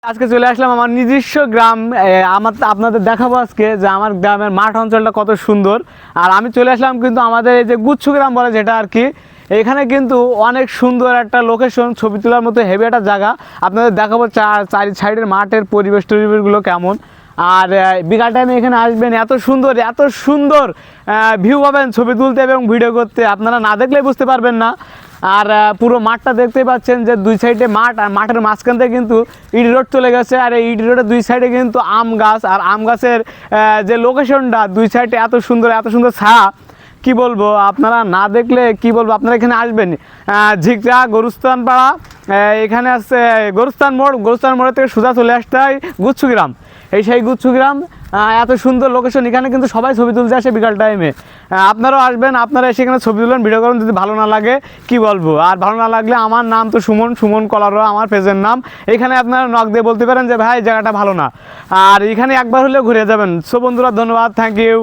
আজকে চলে আসলাম আমার নিজস্ব গ্রাম। আমার আপনাদের দেখাবো আজকে যে আমার গ্রামের মাঠ অঞ্চলটা কত সুন্দর। আর আমি চলে আসলাম কিন্তু আমাদের এই যে গুচ্ছ গ্রাম বলে যেটা আর কি, এখানে কিন্তু অনেক সুন্দর একটা লোকেশন, ছবি তোলার মতো হেভি একটা জায়গা। আপনাদের দেখাবো চারি সাইডের মাঠের পরিবেশ টরিবেশগুলো কেমন। আর বিকাল টাইমে এখানে আসবেন, এত সুন্দর এত সুন্দর ভিউ পাবেন ছবি তুলতে এবং ভিডিও করতে, আপনারা না দেখলেই বুঝতে পারবেন না। আর পুরো মাঠটা দেখতেই পাচ্ছেন যে দুই সাইডে মাঠ, আর মাঠের মাঝখান থেকে কিন্তু ইট রোড চলে গেছে। আর এই ইট রোডের দুই সাইডে কিন্তু আম গাছ, আর আম গাছের যে লোকেশনটা দুই সাইডে এত সুন্দর ছায়া, কি বলবো, আপনারা না দেখলে কি বলবো। আপনারা এখানে আসবেন, ঝিকরা গরুস্থান পাড়া, এখানে আছে গরুস্থান মোড়ের থেকে সোজা চলে আসতে হয় গুচ্ছ গ্রাম। এই সেই গুচ্ছ গ্রাম, এত সুন্দর লোকেশন। এখানে কিন্তু সবাই ছবি তুলতে আসে বিকাল টাইমে। আপনারাও আসবেন, আপনারা সেখানে ছবি তুলবেন, ভিডিও করুন। যদি ভালো না লাগে কি বলবো, আর ভালো না লাগলে আমার নাম তো সুমন কলারোয়া আমার পেজের নাম। এখানে আপনারা নক দিয়ে বলতে পারেন যে ভাই জায়গাটা ভালো না, আর এখানে একবার হলেও ঘুরে যাবেন। সো বন্ধুরা, ধন্যবাদ, থ্যাংক ইউ।